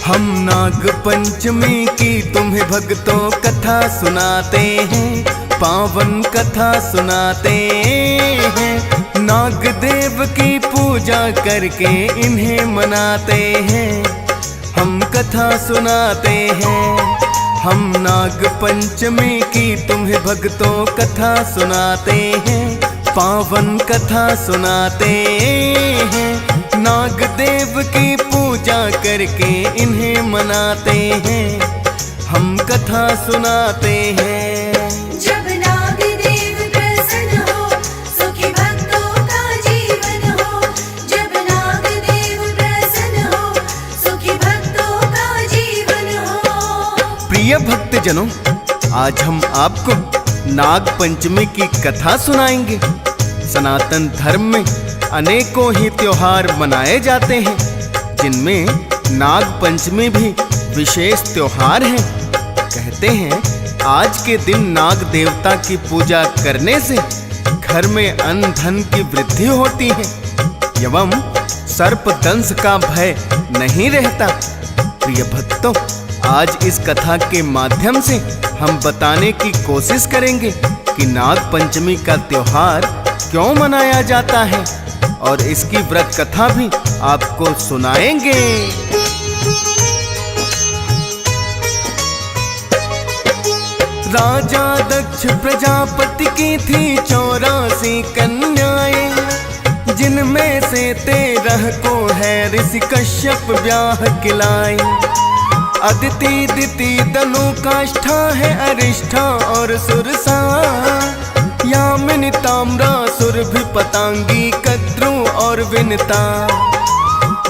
हम नाग पंचमी की तुम्हें भक्तों कथा सुनाते हैं, पावन कथा सुनाते हैं। नाग देव की पूजा करके इन्हें मनाते हैं, हम कथा सुनाते हैं। हम नाग पंचमी की तुम्हें भक्तों कथा सुनाते हैं, पावन कथा सुनाते हैं। नाग देव की पूजा करके इन्हें मनाते हैं, हम कथा सुनाते हैं। जब नाग देव प्रसन्न हो, सुखी भक्तों का जीवन हो। जब नाग देव प्रसन्न हो, सुखी भक्तों का जीवन हो। प्रिय भक्तजनों, आज हम आपको नाग पंचमी की कथा सुनाएंगे। सनातन धर्म में अनेकों ही त्योहार मनाए जाते हैं, जिनमें नाग पंचमी भी विशेष त्योहार है। कहते हैं आज के दिन नाग देवता की पूजा करने से घर में अन्न धन की वृद्धि होती है एवं सर्प दंश का भय नहीं रहता। प्रिय भक्तों, आज इस कथा के माध्यम से हम बताने की कोशिश करेंगे कि नाग पंचमी का त्योहार क्यों मनाया जाता है और इसकी व्रत कथा भी आपको सुनाएंगे। राजा दक्ष प्रजापति की थी 84 कन्याएं, जिनमें से 13 को है ऋषि कश्यप ब्याह खिलाए। अदिति दिति दनु काष्ठा है अरिष्ठा और सुरसा, यामिनी ताम्रा सुरभि पतांगी कद्रू और विनता।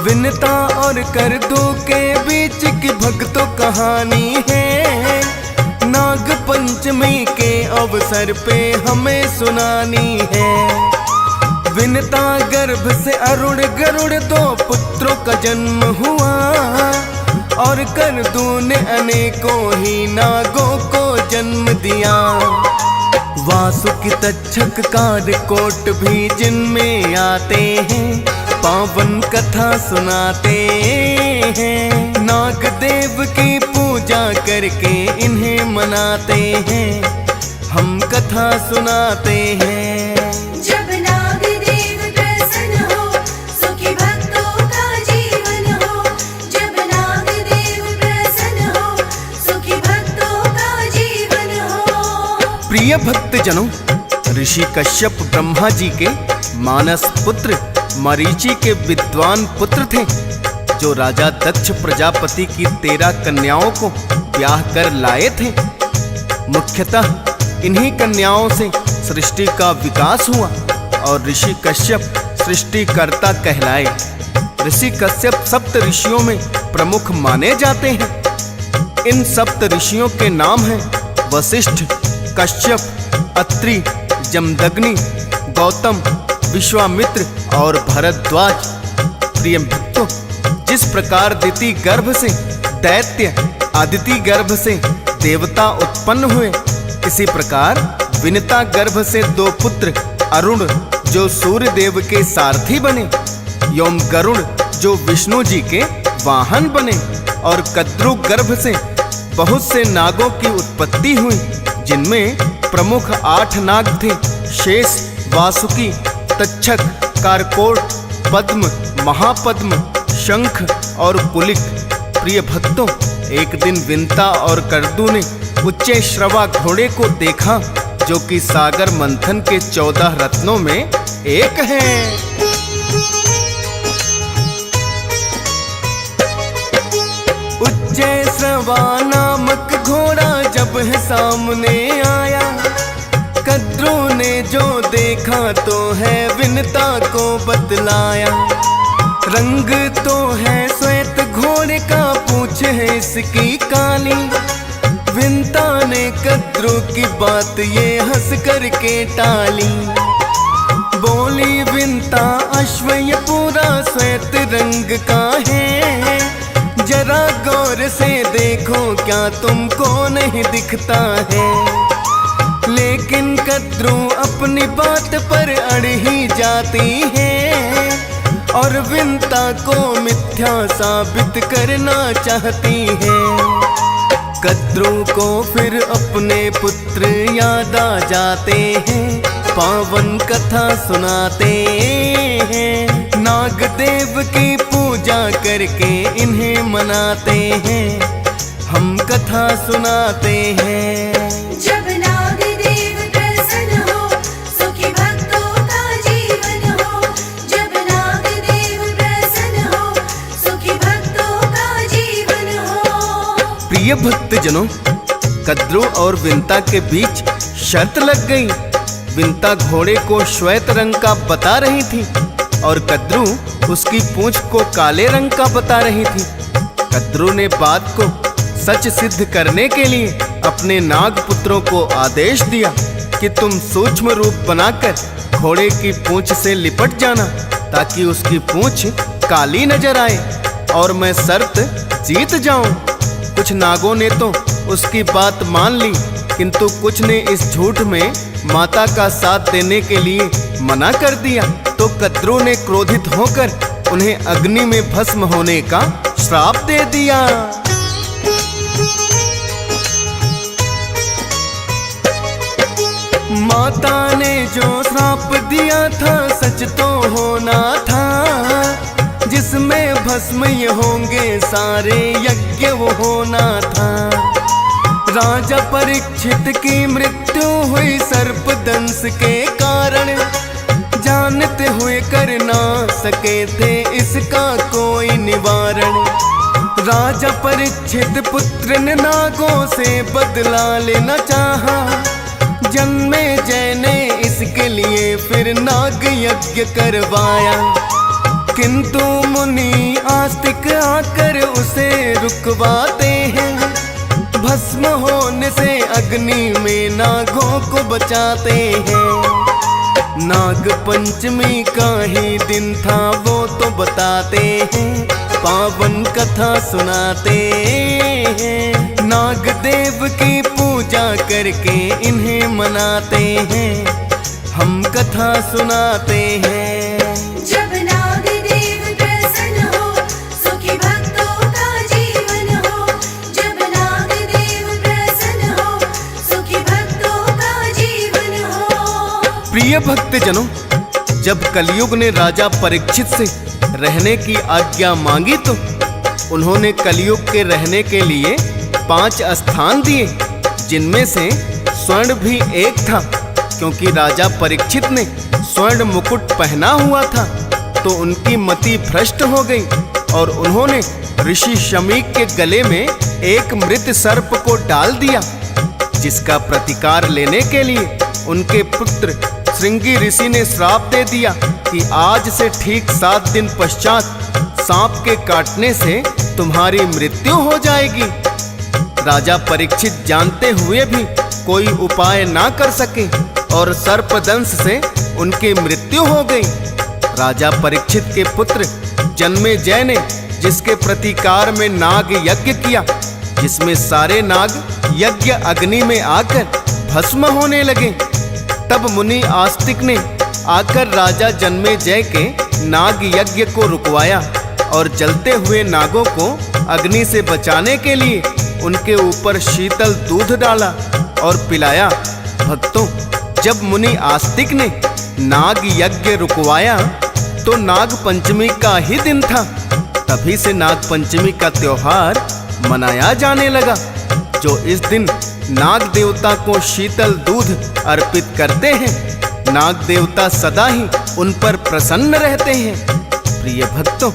विनता और करदू के बीच की भक्तों कहानी है, नाग पंचमी के अवसर पे हमें सुनानी है। विनता गर्भ से अरुण गरुड़ 2 पुत्रों का जन्म हुआ, और करदू ने अनेकों ही नागों को जन्म दिया। वासुकी तक्षक कालकोट भी जिनमें आते हैं, पावन कथा सुनाते हैं। नाग देव की पूजा करके इन्हें मनाते हैं, हम कथा सुनाते हैं। जब नाग देव प्रसन्न हो, सुखी भक्तों का जीवन हो। जब नाग देव प्रसन्न हो, सुखी भक्तों का जीवन हो। प्रिय भक्तजनों, ऋषि कश्यप ब्रह्मा जी के मानस पुत्र मरीचि के विद्वान पुत्र थे, जो राजा दक्ष प्रजापति की 13 कन्याओं को ब्याह कर लाए थे। मुख्यतः इन्हीं कन्याओं से सृष्टि का विकास हुआ और ऋषि कश्यप सृष्टिकर्ता कहलाए। ऋषि कश्यप सप्त ऋषियों में प्रमुख माने जाते हैं। इन सप्त ऋषियों के नाम हैं वशिष्ठ, कश्यप, अत्रि, जमदग्नि, गौतम, विश्वामित्र और भरद्वाज। प्रिय भक्तों, जिस प्रकार दिति गर्भ से दैत्य, आदिति गर्भ से देवता उत्पन्न हुए, इसी प्रकार विनता गर्भ से 2 पुत्र अरुण जो सूर्य देव के सारथी बने, एवं गरुड़ जो विष्णु जी के वाहन बने, और कद्रु गर्भ से बहुत से नागों की उत्पत्ति हुई, जिनमें प्रमुख 8 नाग थे: शेष, वासुकी, तक्षक, कारकोट, पद्म, महापद्म, शंख और कुलिक। प्रिय भक्तों, एक दिन विनता और करदू ने उच्चे श्रवा घोड़े को देखा, जो कि सागर मंथन के 14 रत्नों में एक है। उच्चे श्रवा नामक घोड़ा जब है सामने आया, कद्रू ने जो देखा तो है विनता को बतलाया। रंग तो है श्वेत घोड़े का, पूंछ है इसकी काली। विनता ने कद्रू की बात ये हंस करके टाली। बोली विनता, अश्व ये पूरा श्वेत रंग का है, जरा गौर से देखो क्या तुमको नहीं दिखता है। लेकिन कद्रू अपनी बात पर अड़ ही जाती है, और विंता को मिथ्या साबित करना चाहती हैं। कद्रू को फिर अपने पुत्र याद आ जाते हैं, पावन कथा सुनाते हैं। नागदेव की पूजा करके इन्हें मनाते हैं, हम कथा सुनाते हैं। जब नाग देव प्रसन्न हो, सुखी भक्तों का जीवन हो। जब नाग देव प्रसन्न हो, सुखी भक्तों का जीवन हो। प्रिय भक्तजनों, कद्रू और विंता के बीच शर्त लग गई। विंता घोड़े को श्वेत रंग का बता रही थी और कद्रू उसकी पूंछ को काले रंग का बता रही थी। कद्रू ने बात को सच सिद्ध करने के लिए अपने नाग पुत्रों को आदेश दिया कि तुम सूक्ष्म रूप बनाकर घोड़े की पूंछ से लिपट जाना, ताकि उसकी पूंछ काली नजर आए और मैं शर्त जीत जाऊं। कुछ नागों ने तो उसकी बात मान ली, किंतु कुछ ने इस झूठ में माता का साथ देने के लिए मना कर दिया। तो कद्रू ने क्रोधित होकर उन्हें अग्नि में भस्म होने का श्राप दे दिया। माता ने जो श्राप दिया था सच तो होना था, जिसमें भस्म ये होंगे सारे यज्ञ वो होना था। राजा परीक्षित की मृत्यु हुई सर्प दंश के कारण, जानते हुए कर ना सके थे इसका कोई निवारण। राजा परीक्षित पुत्र ने नागों से बदला लेना चाहा, जन्मे जय ने इसके लिए फिर नाग यज्ञ करवाया। किंतु मुनि आस्तिक आकर उसे रुकवाते हैं, भस्म होने से अग्नि में नागों को बचाते हैं। नाग पंचमी का ही दिन था वो तो बताते हैं, पावन कथा सुनाते हैं। नाग देव की पूजा करके इन्हें मनाते हैं, हम कथा सुनाते हैं। जब नाग देव प्रसन्न हो, सुखी भक्तों का जीवन हो। जब नाग देव प्रसन्न हो, सुखी भक्तों का जीवन हो। प्रिय भक्तजनों, जब कलयुग ने राजा परीक्षित से रहने की आज्ञा मांगी तो उन्होंने कलयुग के रहने के लिए 5 स्थान दिए, जिनमें से स्वर्ण भी एक था, क्योंकि राजा परीक्षित ने स्वर्ण मुकुट पहना हुआ था तो उनकी मति भ्रष्ट हो गई और उन्होंने ऋषि शमीक के गले में एक मृत सर्प को डाल दिया, जिसका प्रतिकार लेने के लिए उनके पुत्र श्रृंगी ऋषि ने श्राप दे दिया कि आज से ठीक 7 दिन पश्चात सांप के काटने से तुम्हारी मृत्यु हो जाएगी। राजा परीक्षित जानते हुए भी कोई उपाय ना कर सके और सर्पदंश से उनकी मृत्यु हो गई। राजा परीक्षित के पुत्र जन्मेजय ने जिसके प्रतिकार में नाग यज्ञ किया, जिसमें सारे नाग यज्ञ अग्नि में आकर भस्म होने लगे, तब मुनि आस्तिक ने आकर राजा जन्मेजय के नाग यज्ञ को रुकवाया और जलते हुए नागों को अग्नि से बचाने के लिए उनके ऊपर शीतल दूध डाला और पिलाया। भक्तों, जब मुनि आस्तिक ने नाग यज्ञ रुकवाया तो नाग पंचमी का ही दिन था। तभी से नाग पंचमी का त्योहार मनाया जाने लगा, जो इस दिन नाग देवता को शीतल दूध अर्पित करते हैं। नाग देवता सदा ही उन पर प्रसन्न रहते हैं। प्रिय भक्तों,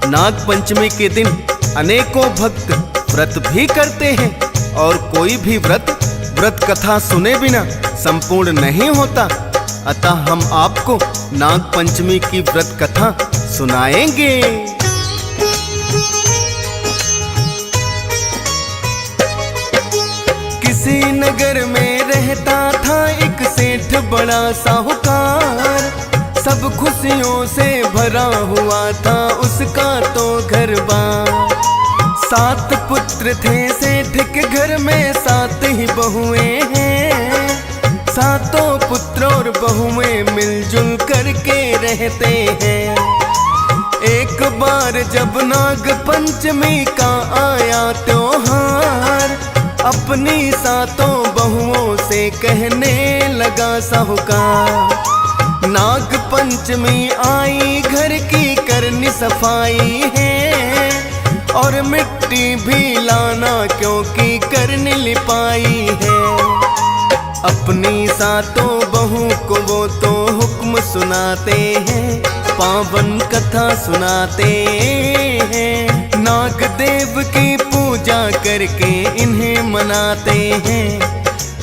नाग पंचमी के दिन अनेकों भक्त व्रत भी करते हैं और कोई भी व्रत कथा सुने बिना संपूर्ण नहीं होता। अतः हम आपको नाग पंचमी की व्रत कथा सुनाएंगे। किसी नगर में रहता था एक सेठ बड़ा साहूकार, सब खुशियों से भरा हुआ था उसका तो घर बार। 7 पुत्र थे सेठ के घर में, 7 ही बहुएं हैं। 7 पुत्र और बहुएं मिलजुल करके रहते हैं। एक बार जब नाग पंचमी का आया त्योहार, अपनी सातों बहुओं से कहने लगा साहूकार। नाग पंचमी आई घर की करनी सफाई है, और मिट्टी भी लाना क्योंकि करनी लिपाई है। अपनी सातों बहू को वो तो हुक्म सुनाते हैं, पावन कथा सुनाते हैं। नाग देव की पूजा करके इन्हें मनाते हैं,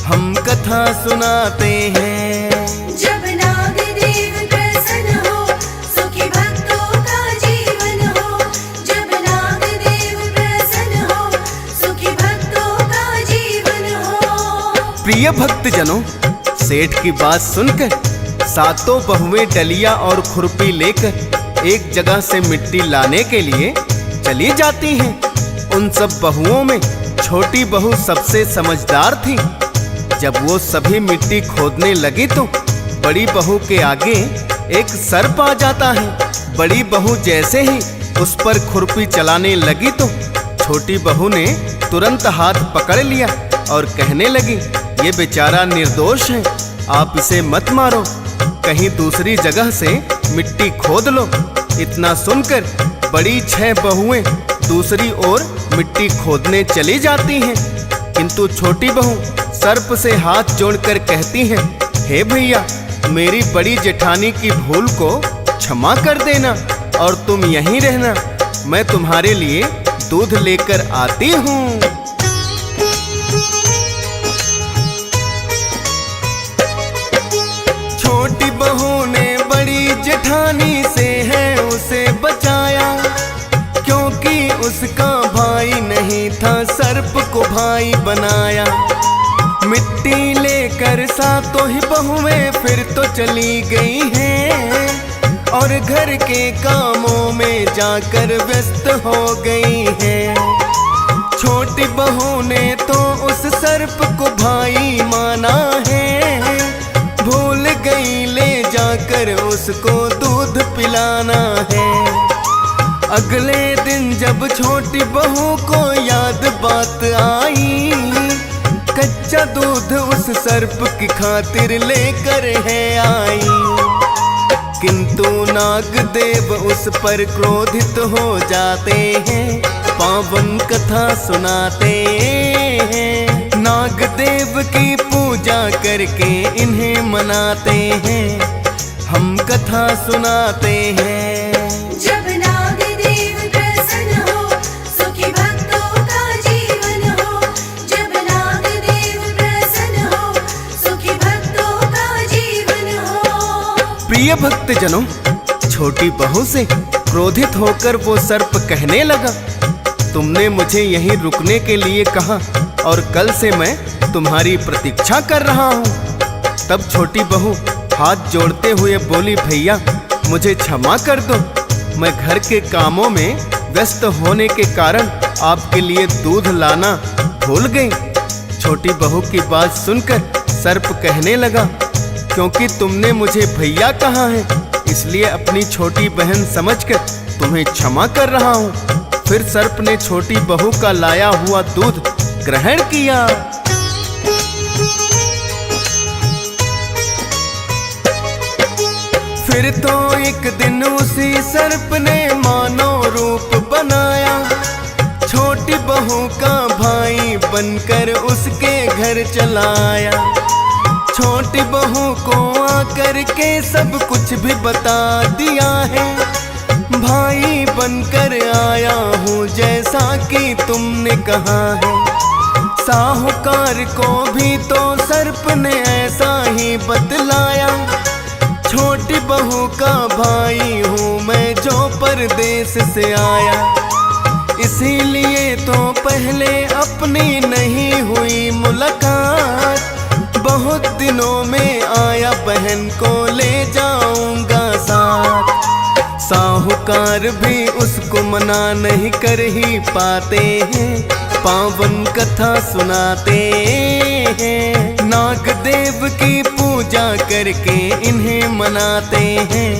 हम कथा सुनाते हैं। जब नाग देव प्रसन्न हो, सुखी भक्तों का जीवन हो। जब नाग देव प्रसन्न हो, सुखी भक्तों का जीवन हो। प्रिय भक्तजनों, सेठ की बात सुनकर सातों बहुएं डलिया और खुरपी लेकर एक जगह से मिट्टी लाने के लिए चली जाती हैं। उन सब बहुओं में छोटी बहू सबसे समझदार थी। जब वो सभी मिट्टी खोदने लगी तो बड़ी बहू के आगे एक सर्प आ जाता है। बड़ी बहू जैसे ही उस पर खुरपी चलाने लगी तो छोटी बहू ने तुरंत हाथ पकड़ लिया और कहने लगी, ये बेचारा निर्दोष है, आप इसे मत मारो, कहीं दूसरी जगह से मिट्टी खोद लो। इतना सुनकर बड़ी 6 बहुएं दूसरी ओर मिट्टी खोदने चली जाती हैं, किंतु छोटी बहू सर्प से हाथ जोड़कर कहती है, हे भैया, मेरी बड़ी जेठानी की भूल को क्षमा कर देना और तुम यहीं रहना, मैं तुम्हारे लिए दूध लेकर आती हूँ। छोटी बहू ने बड़ी जेठानी से है उसे बचाया, क्योंकि उसका भाई नहीं था सर्प को भाई बनाया। मिट्टी लेकर सातों ही बहुएं फिर तो चली गई हैं, और घर के कामों में जाकर व्यस्त हो गई हैं। छोटी बहू ने तो उस सर्प को भाई माना है, भूल गई ले जाकर उसको दूध पिलाना है। अगले दिन जब छोटी बहू को याद बात आई, कच्चा दूध उस सर्प की खातिर लेकर है आई। किंतु नाग देव उस पर क्रोधित हो जाते हैं, पावन कथा सुनाते हैं। नाग देव की पूजा करके इन्हें मनाते हैं, हम कथा सुनाते हैं। जब नाग देव प्रसन्न हो, सुखी भक्तों का जीवन हो। जब नाग देव प्रसन्न हो, सुखी भक्तों का जीवन हो। प्रिय भक्तजनों, छोटी बहू से क्रोधित होकर वो सर्प कहने लगा, तुमने मुझे यहीं रुकने के लिए कहा और कल से मैं तुम्हारी प्रतीक्षा कर रहा हूँ। तब छोटी बहू हाथ जोड़ते हुए बोली, भैया मुझे क्षमा कर दो, मैं घर के कामों में व्यस्त होने के कारण आपके लिए दूध लाना भूल गई। छोटी बहू की बात सुनकर सर्प कहने लगा, क्योंकि तुमने मुझे भैया कहा है, इसलिए अपनी छोटी बहन समझकर तुम्हें क्षमा कर रहा हूँ। फिर सर्प ने छोटी बहू का लाया हुआ दूध ग्रहण किया। फिर तो एक दिन उसी सर्प ने मानव रूप बनाया, छोटी बहू का भाई बनकर उसके घर चलाया। छोटी बहू को आकर के सब कुछ भी बता दिया है, भाई बनकर आया हूँ जैसा कि तुमने कहा है। साहूकार को भी तो सर्प ने ऐसा ही बतलाया, छोटी बहू का भाई हूँ मैं जो परदेश से आया। इसीलिए तो पहले अपनी नहीं हुई मुलाकात, बहुत दिनों में आया बहन को ले जाऊंगा साथ। साहूकार भी उसको मना नहीं कर ही पाते हैं, पावन कथा सुनाते हैं। नाग देव की पूजा करके इन्हें मनाते हैं,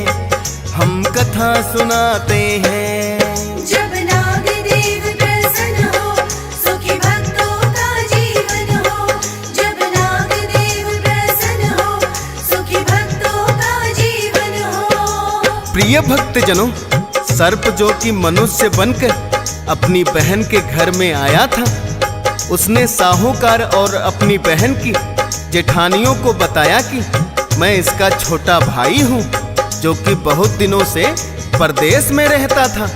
हम कथा सुनाते हैं। जब नाग देव प्रसन्न हो, सुखी भक्तों का जीवन हो। जब नाग देव प्रसन्न हो, सुखी भक्तों का जीवन हो। प्रिय भक्तजनों, सर्प जो कि मनुष्य बनकर अपनी बहन के घर में आया था, उसने साहूकार और अपनी बहन की जेठानियों को बताया कि मैं इसका छोटा भाई हूँ, जो कि बहुत दिनों से परदेश में रहता था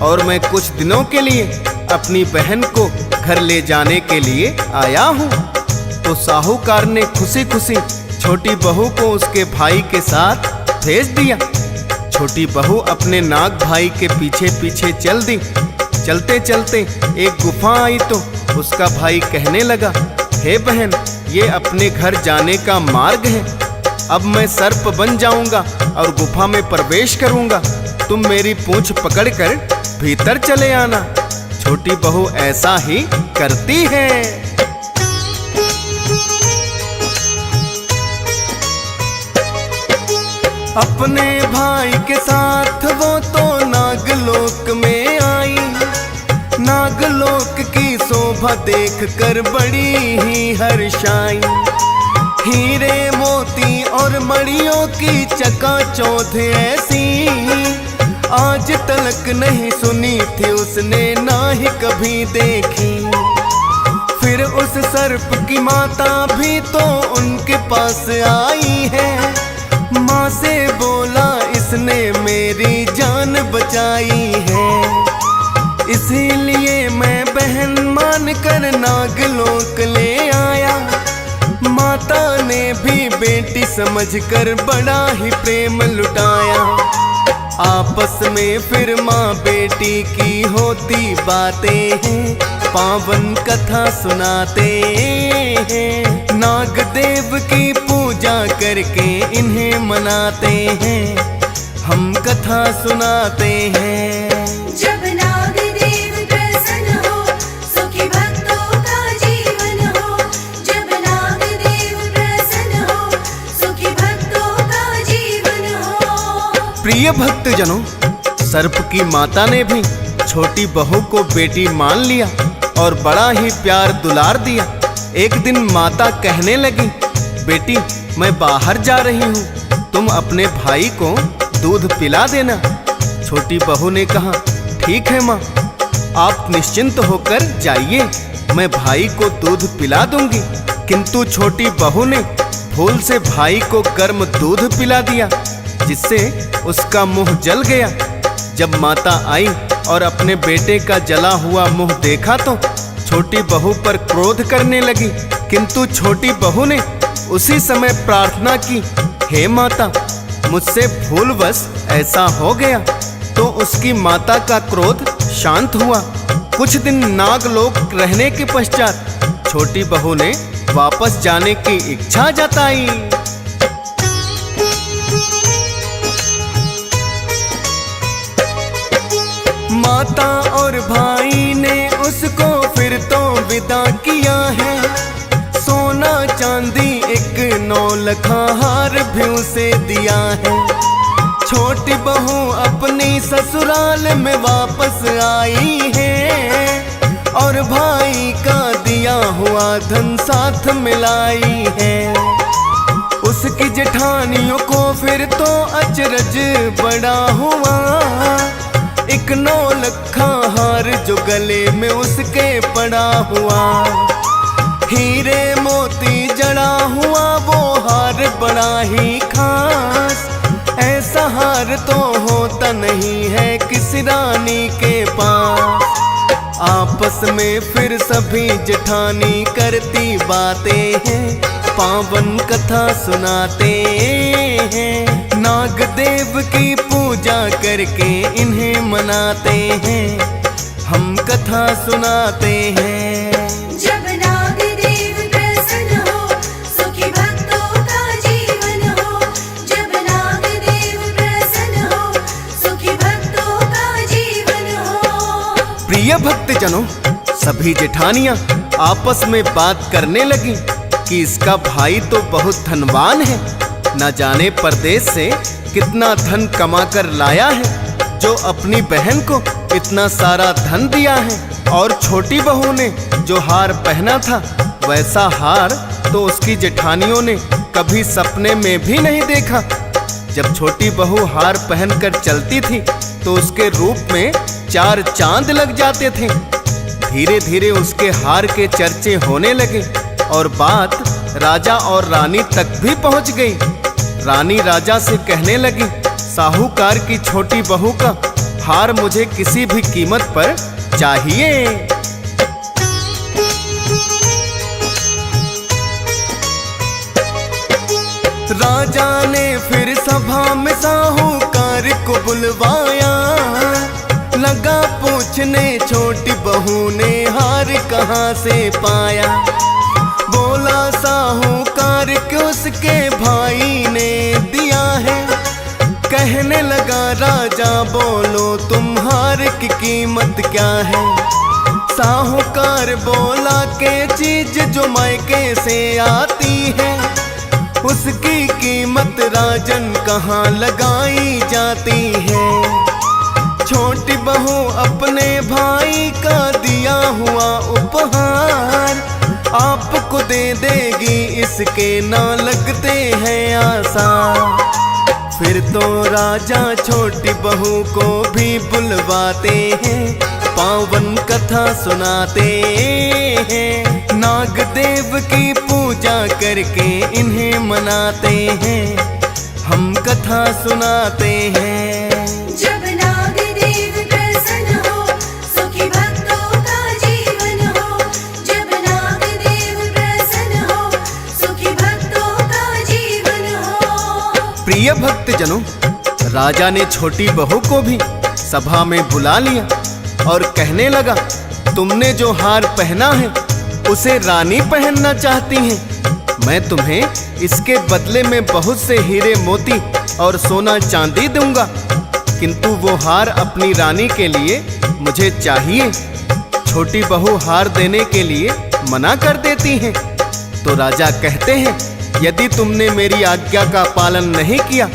और मैं कुछ दिनों के लिए अपनी बहन को घर ले जाने के लिए आया हूँ। तो साहूकार ने खुशी खुशी छोटी बहू को उसके भाई के साथ भेज दिया। छोटी बहू अपने नाग भाई के पीछे पीछे चल दी। चलते चलते एक गुफा आई तो उसका भाई कहने लगा, हे बहन, ये अपने घर जाने का मार्ग है। अब मैं सर्प बन जाऊंगा और गुफा में प्रवेश करूंगा। तुम मेरी पूंछ पकड़कर भीतर चले आना। छोटी बहू ऐसा ही करती है। अपने भाई के साथ वो तो नागलोक में आई। नागलोक की शोभा देखकर बड़ी ही हर्षाई। हीरे मोती और मणियों की चकाचौंध ऐसी आज तलक नहीं सुनी थी उसने, ना ही कभी देखी। फिर उस सर्प की माता भी तो उनके पास आई है। माँ से बोला, इसने मेरी जान बचाई है, इसीलिए मैं बहन मानकर नागलोक ले आया। माता ने भी बेटी समझकर बड़ा ही प्रेम लुटाया। आपस में फिर माँ बेटी की होती बातें हैं, पावन कथा सुनाते हैं। नाग देव की पूजा करके इन्हें मनाते हैं, हम कथा सुनाते हैं। जब नाग देव प्रसन्न हो, सुखी भक्तों का जीवन हो। जब नाग देव प्रसन्न हो, सुखी भक्तों का जीवन हो। प्रिय भक्तजनों, सर्प की माता ने भी छोटी बहू को बेटी मान लिया और बड़ा ही प्यार दुलार दिया। एक दिन माता कहने लगी, बेटी, मैं बाहर जा रही हूँ, तुम अपने भाई को दूध पिला देना। छोटी बहू ने कहा, ठीक है माँ, आप निश्चिंत होकर जाइए, मैं भाई को दूध पिला दूंगी। किंतु छोटी बहू ने भूल से भाई को गर्म दूध पिला दिया, जिससे उसका मुंह जल गया। जब माता आई और अपने बेटे का जला हुआ मुंह देखा तो छोटी बहू पर क्रोध करने लगी। किंतु छोटी बहू ने उसी समय प्रार्थना की, हे माता, मुझसे भूलवश ऐसा हो गया। तो उसकी माता का क्रोध शांत हुआ। कुछ दिन नागलोक रहने के पश्चात छोटी बहू ने वापस जाने की इच्छा जताई। माता और भाई ने उसको फिर तो विदा किया है। सोना चांदी 1,9,00,000 हार भी उसे दिया है। छोटी बहू अपनी ससुराल में वापस आई है और भाई का दिया हुआ धन साथ मिलाई है। उसकी जेठानियों को फिर तो अचरज बड़ा हुआ। 1,9,00,000 हार जो गले में उसके पड़ा हुआ, हीरे मोती जड़ा हुआ वो हार बड़ा ही खास। ऐसा हार तो होता नहीं है किसी रानी के पास। आपस में फिर सभी जेठानी करती बातें हैं, पावन कथा सुनाते हैं। नाग देव की पूजा करके इन्हें मनाते हैं, हम कथा सुनाते हैं। जब नाग देव प्रसन्न हो, सुखी भक्तों का जीवन हो। जब नाग देव प्रसन्न हो, सुखी भक्तों का जीवन हो। प्रिय भक्तजनों, सभी जेठानियां आपस में बात करने लगी। कि इसका भाई तो बहुत धनवान है, न जाने परदेश से कितना धन कमा कर लाया है, जो अपनी बहन को इतना सारा धन दिया है। और छोटी बहू ने जो हार पहना था, वैसा हार तो उसकी जेठानियों ने कभी सपने में भी नहीं देखा। जब छोटी बहू हार पहनकर चलती थी तो उसके रूप में 4 चांद लग जाते थे। धीरे धीरे उसके हार के चर्चे होने लगे और बात राजा और रानी तक भी पहुंच गई। रानी राजा से कहने लगी, साहूकार की छोटी बहू का हार मुझे किसी भी कीमत पर चाहिए। राजा ने फिर सभा में साहूकार को बुलवाया, लगा पूछने छोटी बहू ने हार कहाँ से पाया। बोला साहूकार कि उसके भाई ने दिया है। कहने लगा राजा, बोलो तुम हार की कीमत क्या है। साहूकार बोला के चीज जो मायके से आती है, उसकी कीमत राजन कहाँ लगाई जाती है। छोटी बहू अपने भाई का दिया हुआ उपहार आपको दे देगी, इसके ना लगते हैं आसान। फिर तो राजा छोटी बहू को भी बुलवाते हैं, पावन कथा सुनाते हैं। नाग देव की पूजा करके इन्हें मनाते हैं, हम कथा सुनाते हैं। जब नाग देव प्रसन्न हो, सुखी भक्तों का जीवन हो। जब नाग देव प्रसन्न हो, सुखी भक्तों का जीवन हो। प्रिय भक्तजनों, राजा ने छोटी बहू को भी सभा में बुला लिया और कहने लगा, तुमने जो हार पहना है उसे रानी पहनना चाहती हैं। मैं तुम्हें इसके बदले में बहुत से हीरे मोती और सोना चांदी दूंगा, किंतु वो हार अपनी रानी के लिए मुझे चाहिए। छोटी बहू हार देने के लिए मना कर देती हैं। तो राजा कहते हैं, यदि तुमने मेरी आज्ञा का पालन नहीं किया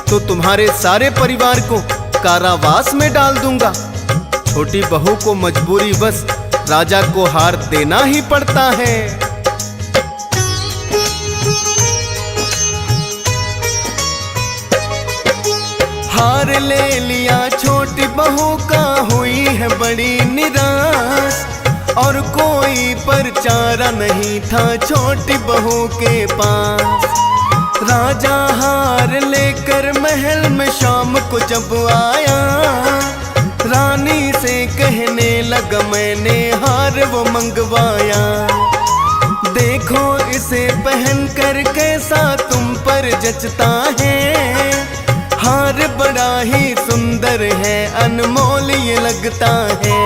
तो तुम्हारे सारे परिवार को कारावास में डाल दूंगा। छोटी बहू को मजबूरीवश राजा को हार देना ही पड़ता है। हार ले लिया छोटी बहू का, हुई है बड़ी निराश। और कोई परचारा नहीं था छोटी बहू के पास। राजा हार लेकर महल में शाम को जब आया, रानी से कहने लगा, मैंने हार वो मंगवाया। देखो इसे पहन कर कैसा तुम पर जचता है। हार बड़ा ही सुंदर है, अनमोल ये लगता है।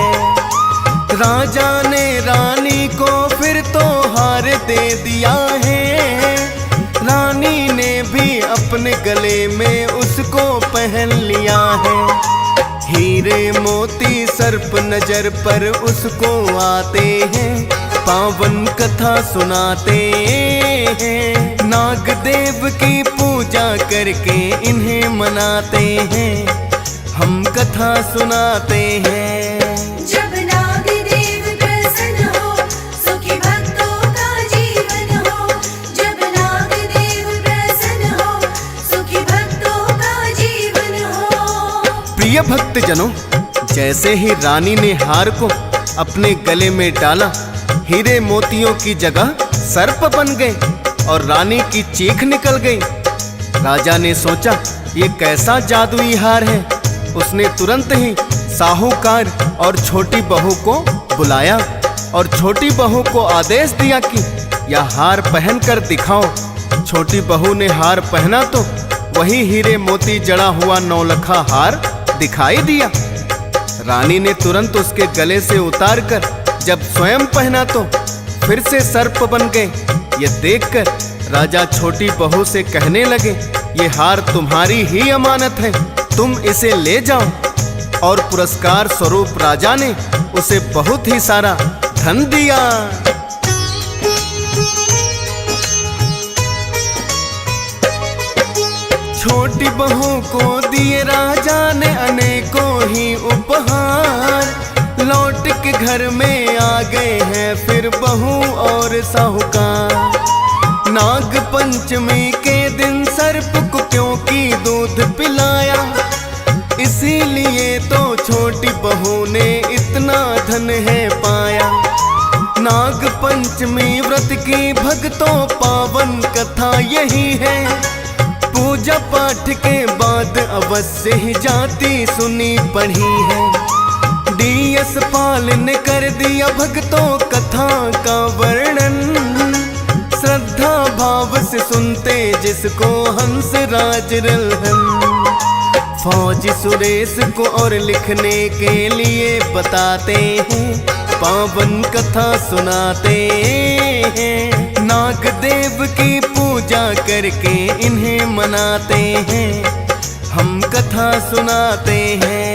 राजा ने रानी को फिर तो हार दे दिया है। रानी ने भी अपने गले में उसको पहन लिया है। हीरे मोती सर्प नजर पर उसको आते हैं, पावन कथा सुनाते हैं। नाग देव की पूजा करके इन्हें मनाते हैं, हम कथा सुनाते हैं। जब नाग देव प्रसन्न हो, सुखी भक्तों का जीवन हो। जब नाग देव प्रसन्न हो, सुखी भक्तों का जीवन हो। प्रिय भक्तजनों, जैसे ही रानी ने हार को अपने गले में डाला, हीरे मोतियों की जगह सर्प बन गए और रानी की चीख निकल गई। राजा ने सोचा, ये कैसा जादुई हार है। उसने तुरंत ही साहूकार और छोटी बहू को बुलाया और छोटी बहू को आदेश दिया कि यह हार पहन कर दिखाओ। छोटी बहू ने हार पहना तो वही हीरे मोती जड़ा हुआ नौलखा हार दिखाई दिया। रानी ने तुरंत उसके गले से उतार कर जब स्वयं पहना तो फिर से सर्प बन गए। ये देखकर राजा छोटी बहू से कहने लगे, ये हार तुम्हारी ही अमानत है, तुम इसे ले जाओ। और पुरस्कार स्वरूप राजा ने उसे बहुत ही सारा धन दिया। छोटी बहू को दिए राजा ने अनेकों ही उपहार। लौट के घर में आ गए हैं फिर बहू और साहूकार। नाग पंचमी के दिन सर्प को क्योंकि दूध पिलाया, इसीलिए तो छोटी बहू ने इतना धन है पाया। नाग पंचमी व्रत की भक्तों पावन कथा यही है। पूजा पाठ के बाद अवश्य ही जाती सुनी पढ़ी है। DS पाल ने कर दिया भक्तों कथा का वर्णन। श्रद्धा भाव से सुनते जिसको हंस राज रल्हन। फौज सुरेश को और लिखने के लिए बताते हैं, पावन कथा सुनाते हैं। नाग देव की पूजा करके इन्हें मनाते हैं, हम कथा सुनाते हैं।